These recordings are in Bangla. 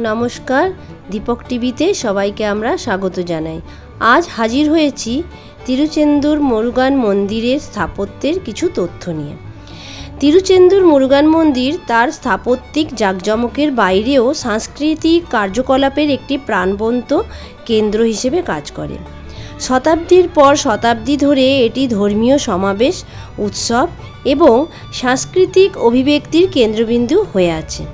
নমস্কার, দীপক টিভিতে সবাইকে আমরা স্বাগত জানাই। আজ হাজির হয়েছি তিরুচেন্দুর মুরুগান মন্দিরের স্থাপত্যের কিছু তথ্য নিয়ে। তিরুচেন্দুর মুরুগান মন্দির তার স্থাপত্যিক জাঁকজমকের বাইরেও সাংস্কৃতিক কার্যকলাপের একটি প্রাণবন্ত কেন্দ্র হিসেবে কাজ করে। শতাব্দীর পর শতাব্দী ধরে এটি ধর্মীয় সমাবেশ, উৎসব এবং সাংস্কৃতিক অভিব্যক্তির কেন্দ্রবিন্দু হয়ে আছে।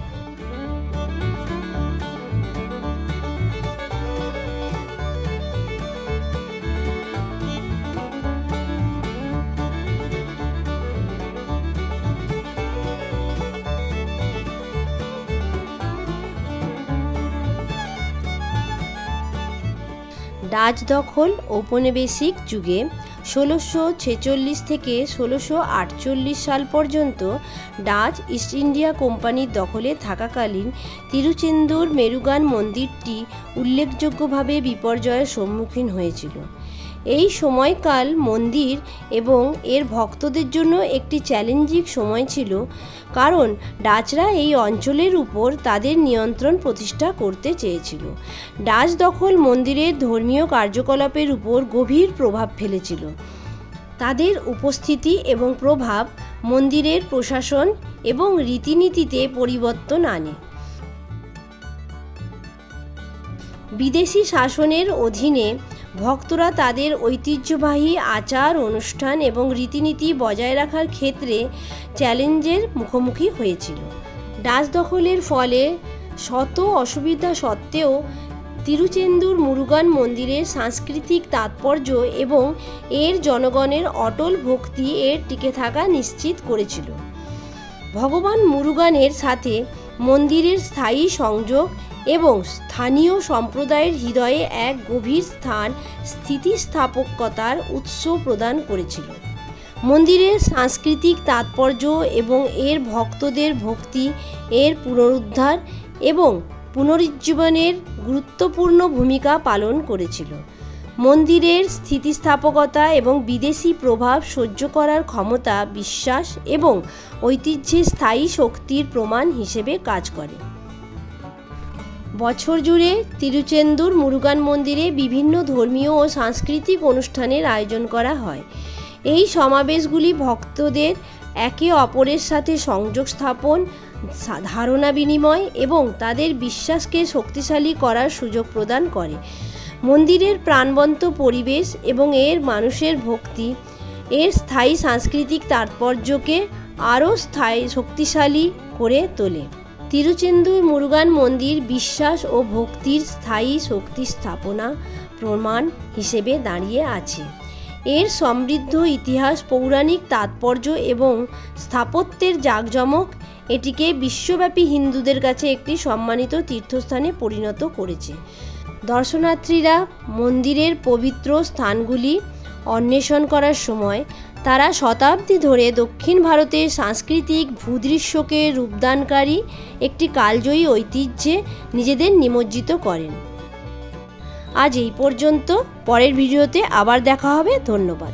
ডাচ দখল ঔপনিবেশিক যুগে 1646 থেকে 1648 সাল পর্যন্ত ডাচ ইস্ট ইন্ডিয়া কোম্পানির দখলে থাকাকালীন তিরুচেন্দুর মুরুগান মন্দিরটি উল্লেখযোগ্যভাবে বিপর্যয়ের সম্মুখীন হয়েছিল। এই সময়কাল মন্দির এবং এর ভক্তদের জন্য একটি চ্যালেঞ্জিং সময় ছিল, কারণ ডাচরা এই অঞ্চলের উপর তাদের নিয়ন্ত্রণ প্রতিষ্ঠা করতে চেয়েছিল। ডাচ দখল মন্দিরের ধর্মীয় কার্যকলাপের উপর গভীর প্রভাব ফেলেছিল। তাদের উপস্থিতি এবং প্রভাব মন্দিরের প্রশাসন এবং রীতিনীতিতে পরিবর্তন আনে। বিদেশি শাসনের অধীনে ভক্তরা তাদের ঐতিহ্যবাহী আচার অনুষ্ঠান এবং রীতিনীতি বজায় রাখার ক্ষেত্রে চ্যালেঞ্জের মুখোমুখি হয়েছিল। ডাচ দখলের ফলে শত অসুবিধা সত্ত্বেও তিরুচেন্দুর মুরুগান মন্দিরের সাংস্কৃতিক তাৎপর্য এবং এর জনগণের অটল ভক্তি এর টিকে থাকা নিশ্চিত করেছিল। ভগবান মুরুগানের সাথে মন্দিরের স্থায়ী সংযোগ এবং স্থানীয় সম্প্রদায়ের হৃদয়ে এক গভীর স্থান স্থিতিস্থাপকতার উৎস প্রদান করেছিল। মন্দিরের সাংস্কৃতিক তাৎপর্য এবং এর ভক্তদের ভক্তি এর পুনরুদ্ধার এবং পুনরুজ্জীবনের গুরুত্বপূর্ণ ভূমিকা পালন করেছিল। মন্দিরের স্থিতিস্থাপকতা এবং বিদেশি প্রভাব সহ্য করার ক্ষমতা বিশ্বাস এবং ঐতিহ্যের স্থায়ী শক্তির প্রমাণ হিসেবে কাজ করে। বছর জুড়ে তিরুচেন্দুর মুরুগান মন্দিরে বিভিন্ন ধর্মীয় ও সাংস্কৃতিক অনুষ্ঠানের আয়োজন করা হয়। এই সমাবেশগুলি ভক্তদের একে অপরের সাথে সংযোগ স্থাপন, ধারণা বিনিময় এবং তাদের বিশ্বাসকে শক্তিশালী করার সুযোগ প্রদান করে। মন্দিরের প্রাণবন্ত পরিবেশ এবং এর মানুষের ভক্তি এর স্থায়ী সাংস্কৃতিক তাৎপর্যকে আরও শক্তিশালী করে তোলে। তিরুচেন্দুর মুরুগান মন্দির বিশ্বাস ও ভক্তির স্থায়ী শক্তি স্থাপনা প্রমাণ হিসেবে দাঁড়িয়ে আছে। এর সমৃদ্ধ ইতিহাস, পৌরাণিক তাৎপর্য এবং স্থাপত্যের জাঁকজমক এটিকে বিশ্বব্যাপী হিন্দুদের কাছে একটি সম্মানিত তীর্থস্থানে পরিণত করেছে। দর্শনার্থীরা মন্দিরের পবিত্র স্থানগুলি অন্বেষণ করার সময় তারা শতাব্দী ধরে দক্ষিণ ভারতের সাংস্কৃতিক ভূদৃশ্যকে রূপদানকারী একটি কালজয়ী ঐতিহ্যে নিজেদের নিমজ্জিত করেন। আজ এই পর্যন্ত, পরের ভিডিওতে আবার দেখা হবে। ধন্যবাদ।